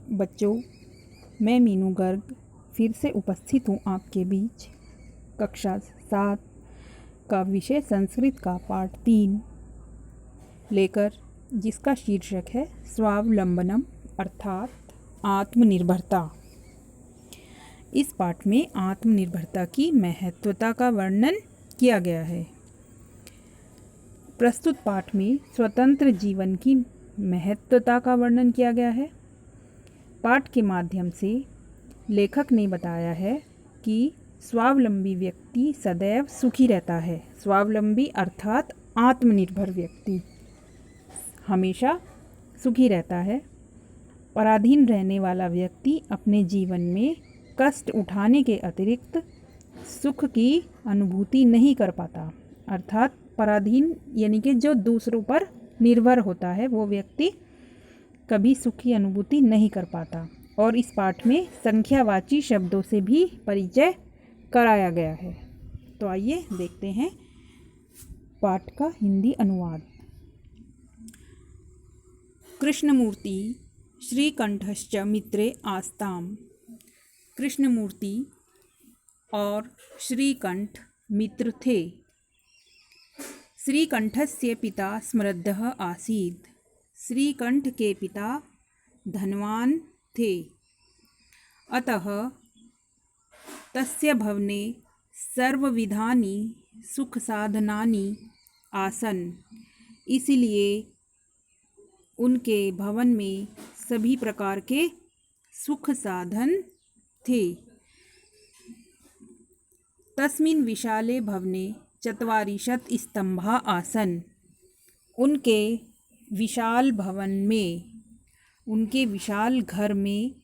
बच्चों, मैं मीनू गर्ग फिर से उपस्थित हूँ आपके बीच कक्षा 7 का विषय संस्कृत का पाठ 3 लेकर, जिसका शीर्षक है स्वावलंबनम अर्थात आत्मनिर्भरता। इस पाठ में आत्मनिर्भरता की महत्वता का वर्णन किया गया है। प्रस्तुत पाठ में स्वतंत्र जीवन की महत्वता का वर्णन किया गया है। पाठ के माध्यम से लेखक ने बताया है कि स्वावलंबी व्यक्ति सदैव सुखी रहता है। स्वावलंबी अर्थात आत्मनिर्भर व्यक्ति हमेशा सुखी रहता है। पराधीन रहने वाला व्यक्ति अपने जीवन में कष्ट उठाने के अतिरिक्त सुख की अनुभूति नहीं कर पाता। अर्थात पराधीन यानी कि जो दूसरों पर निर्भर होता है वो व्यक्ति कभी सुख की अनुभूति नहीं कर पाता। और इस पाठ में संख्यावाची शब्दों से भी परिचय कराया गया है। तो आइए देखते हैं पाठ का हिंदी अनुवाद। कृष्णमूर्ति श्रीकंठश्च मित्रे आस्ताम। कृष्णमूर्ति और श्रीकंठ मित्र थे। श्रीकंठस्य पिता समृद्धः आसीत्। श्रीकंठ के पिता धनवान थे। अतः तस्य भवने सर्वविधानि सुखसाधनानि आसन्। इसलिए उनके भवन में सभी प्रकार के सुख साधन थे। तस्मिन् विशाले भवने चत्वारिंशत् स्तंभा आसन्। उनके विशाल भवन में, उनके विशाल घर में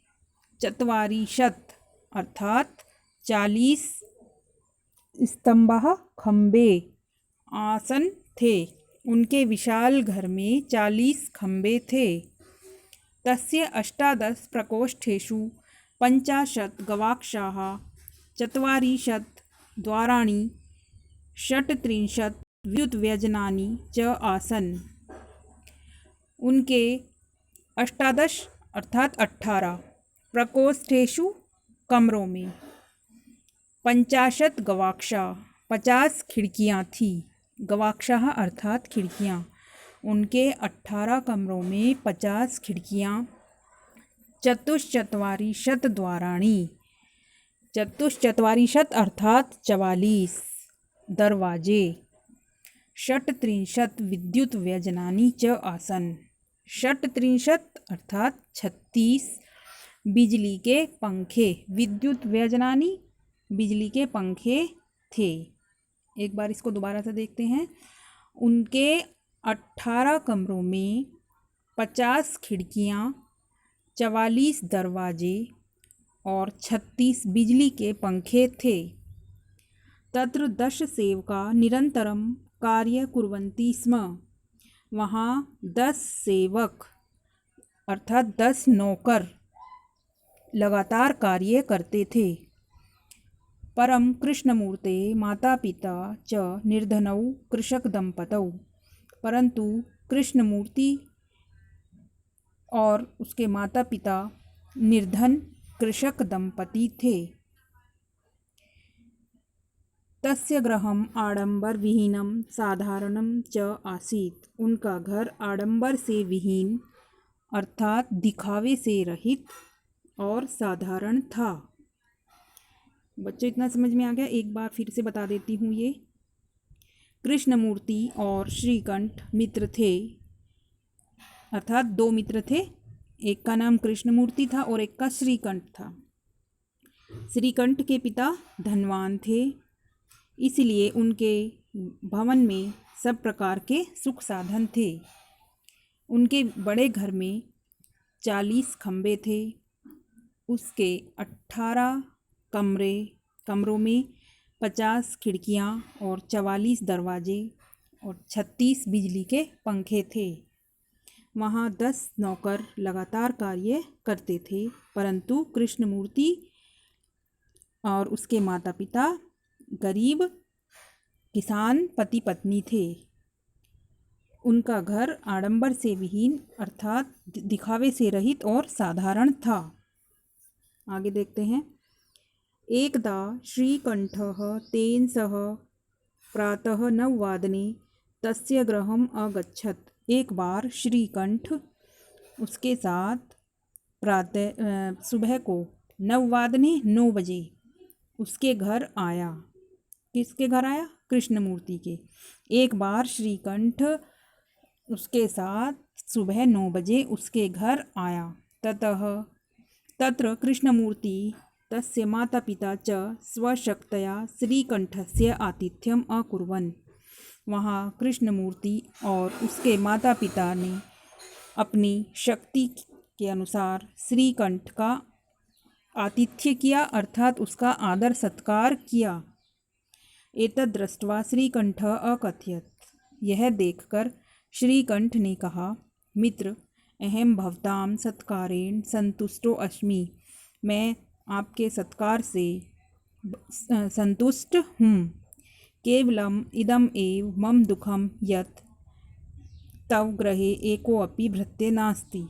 चत्वारिंशत् अर्थात 40 स्तंभः खंबे आसन थे। उनके विशाल घर में 40 खंबे थे। तस्य 18 प्रकोष्ठेषु 50 गवाक्षाः 40 द्वाराणि 36 विद्युद्व्यजनानि च आसन्। उनके 18 अर्थात 18 प्रकोष्ठेषु कमरों में 50 गवाक्षा 50 खिड़कियाँ थी। गवाक्षाः अर्थात खिड़कियाँ। उनके 18 कमरों में 50 खिड़कियाँ। चतुश्चत्वारिंशत् द्वाराणि। चतुश्चत्वारिंशत् अर्थात 44 दरवाजे। 36 विद्युत व्यजनानि च आसन्। 36 अर्थात 36 बिजली के पंखे। विद्युत व्यजनानि बिजली के पंखे थे। एक बार इसको दोबारा से देखते हैं। उनके 18 कमरों में 50 खिड़कियाँ, 44 दरवाजे और 36 बिजली के पंखे थे। तत्र 10 सेवका निरंतरं कार्य कुर्वन्ति स्म। वहाँ 10 सेवक अर्थात 10 नौकर लगातार कार्य करते थे। परम कृष्णमूर्ते माता पिता च निर्धनौ कृषक दंपतौ। परंतु कृष्णमूर्ति और उसके माता पिता निर्धन कृषक दंपति थे। तस्य गृहम् आडंबर विहीनम साधारणम च आसीत्। उनका घर आडंबर से विहीन अर्थात दिखावे से रहित और साधारण था। बच्चों, इतना समझ में आ गया? एक बार फिर से बता देती हूँ। ये कृष्णमूर्ति और श्रीकंठ मित्र थे, अर्थात 2 मित्र थे। एक का नाम कृष्णमूर्ति था और एक का श्रीकंठ था। श्रीकंठ के पिता धनवान थे, इसलिए उनके भवन में सब प्रकार के सुख साधन थे। उनके बड़े घर में 40 खंबे थे। उसके 18 कमरों में 50 खिड़कियाँ और 44 दरवाजे और 36 बिजली के पंखे थे। वहाँ 10 नौकर लगातार कार्य करते थे। परंतु कृष्णमूर्ति और उसके माता पिता गरीब किसान पति पत्नी थे। उनका घर आडंबर से विहीन अर्थात दिखावे से रहित और साधारण था। आगे देखते हैं। एकदा श्रीकंठः तेन सह प्रातः 9 तस्य गृहम् अगच्छत्। एक बार श्रीकंठ उसके साथ प्रातः सुबह को 9 बजे उसके घर आया। किसके घर आया? कृष्णमूर्ति के। एक बार श्रीकंठ उसके साथ सुबह 9 बजे उसके घर आया। तत्र कृष्णमूर्ति तस्य माता पिता च स्वशक्तया श्रीकंठस्य आतिथ्यम् अकुर्वन्। वहाँ कृष्णमूर्ति और उसके माता पिता ने अपनी शक्ति के अनुसार श्रीकंठ का आतिथ्य किया अर्थात उसका आदर सत्कार किया। एतद् दृष्ट्वा श्रीकंठः अकथयत्। यह देखकर श्रीकंठ ने कहा, मित्र, अहम भवतां सत्कारेण संतुष्टो अस्मि। मैं आपके सत्कार से संतुष्ट हूँ। केवलम इदम एव मम दुखम यत् तव गृहे एकोऽपि भृत्य नास्ति।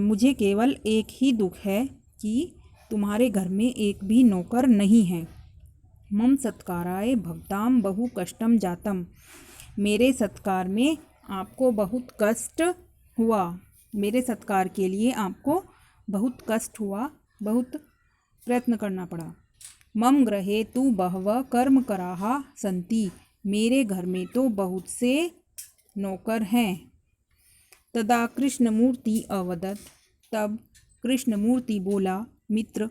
मुझे केवल एक ही दुख है कि तुम्हारे घर में एक भी नौकर नहीं है। मम सत्काराय भवतां बहु कष्टम जातम। मेरे सत्कार में आपको बहुत कष्ट हुआ। मेरे सत्कार के लिए आपको बहुत कष्ट हुआ, बहुत प्रयत्न करना पड़ा। मम गृहे तु बहवः कर्मकराः सन्ति। मेरे घर में तो बहुत से नौकर हैं। तदा कृष्णमूर्ति अवदत्। तब कृष्णमूर्ति बोला, मित्र,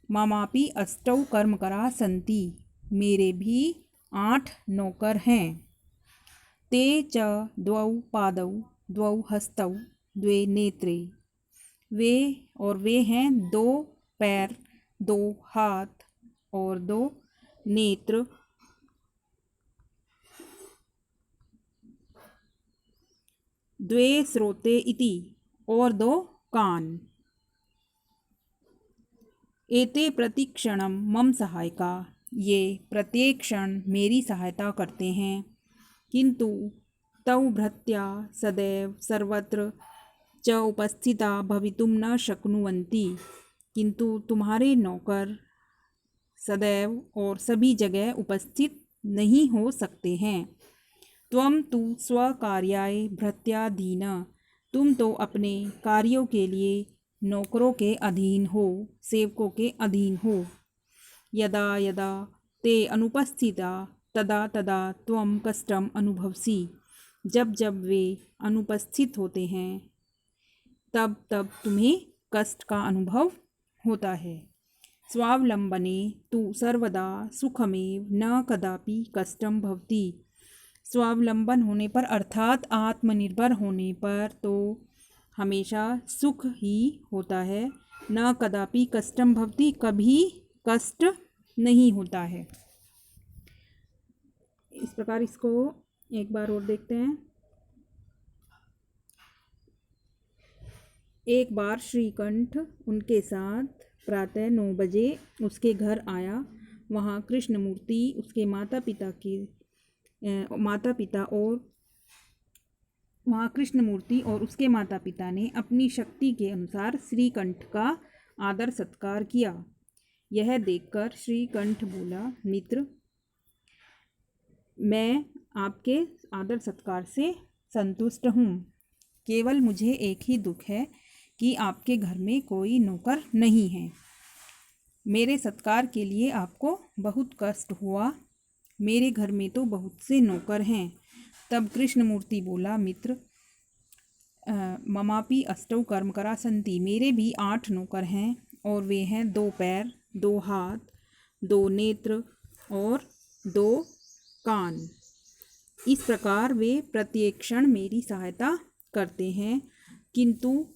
ममापि 8 कर्मकराः सन्ति। मेरे भी 8 नौकर हैं। ते च 2 पादौ 2 हस्तौ 2 नेत्रे। वे हैं 2 पैर, 2 हाथ और 2 नेत्र। द्वे श्रोते इति और 2 कान। एते प्रतिक्षणं मम सहायका। ये प्रत्येक क्षण मेरी सहायता करते हैं। किंतु तौ भृत्या सदैव सर्वत्र च उपस्थिता भवितुं न शक्नुवन्ति। किंतु तुम्हारे नौकर सदैव और सभी जगह उपस्थित नहीं हो सकते हैं। त्वं तु स्वकार्याय भृत्याधीन। तुम तो अपने कार्यों के लिए नौकरों के अधीन हो, सेवकों के अधीन हो। यदा यदा ते अनुपस्थिता तदा तदा त्वं कष्टम अनुभवसि। जब जब वे अनुपस्थित होते हैं तब तब तुम्हें कष्ट का अनुभव होता है। स्वावलंबने तु सर्वदा सुखमेव न कदापि कष्टम भवति। स्वावलंबन होने पर अर्थात आत्मनिर्भर होने पर तो हमेशा सुख ही होता है। न कदापि कष्टम भवति, कभी कष्ट नहीं होता है। इस प्रकार इसको एक बार और देखते हैं। एक बार श्रीकंठ उनके साथ प्रातः 9 बजे उसके घर आया। वहाँ कृष्णमूर्ति उसके माता पिता ने अपनी शक्ति के अनुसार श्रीकंठ का आदर सत्कार किया। यह देखकर श्रीकंठ बोला, मित्र, मैं आपके आदर सत्कार से संतुष्ट हूँ। केवल मुझे एक ही दुख है कि आपके घर में कोई नौकर नहीं है। मेरे सत्कार के लिए आपको बहुत कष्ट हुआ। मेरे घर में तो बहुत से नौकर हैं। तब कृष्णमूर्ति बोला, मित्र, ममापि 8 कर्मकरा सन्ति। मेरे भी 8 नौकर हैं और वे हैं 2 पैर, 2 हाथ, 2 नेत्र और 2 कान। इस प्रकार वे प्रत्येक क्षण मेरी सहायता करते हैं। किंतु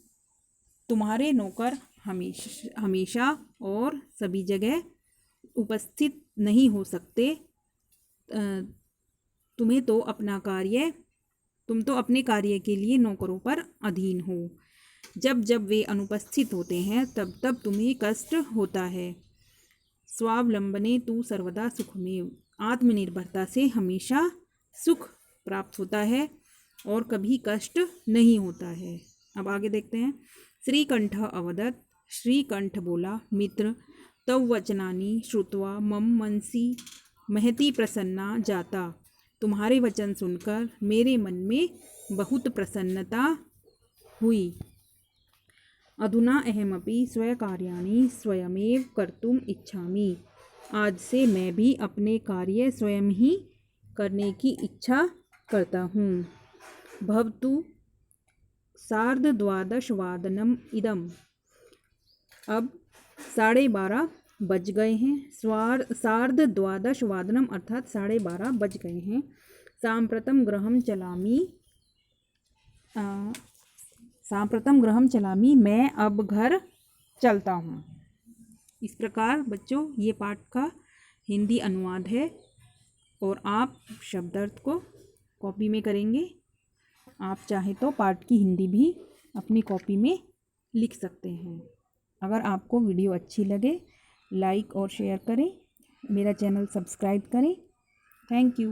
तुम्हारे नौकर हमेशा और सभी जगह उपस्थित नहीं हो सकते। तुम तो अपने कार्य के लिए नौकरों पर अधीन हो। जब जब वे अनुपस्थित होते हैं तब तब तुम्हें कष्ट होता है। स्वावलंबने तु सर्वदा सुखमेव। आत्मनिर्भरता से हमेशा सुख प्राप्त होता है और कभी कष्ट नहीं होता है। अब आगे देखते हैं। श्रीकंठ अवदत्, श्रीकंठ बोला, मित्र तव वचनानि श्रुत्वा मम मनसि महती प्रसन्ना जाता। तुम्हारे वचन सुनकर मेरे मन में बहुत प्रसन्नता हुई। अधुना अहमपि स्वकार्याणि स्वयमेव कर्तुम इच्छामि। आज से मैं भी अपने कार्य स्वयं ही करने की इच्छा करता हूँ। भवतु सार्धद्वादशवादनम इदम। अब 12:30 बज गए हैं। सार्धद्वादशवादनम अर्थात 12:30 बज गए हैं। साम्प्रतं गृहं चलामि, मैं अब घर चलता हूँ। इस प्रकार बच्चों ये पाठ का हिंदी अनुवाद है और आप शब्दार्थ को कॉपी में करेंगे। आप चाहे तो पाठ की हिंदी भी अपनी कॉपी में लिख सकते हैं। अगर आपको वीडियो अच्छी लगे लाइक और शेयर करें, मेरा चैनल सब्सक्राइब करें। Thank you.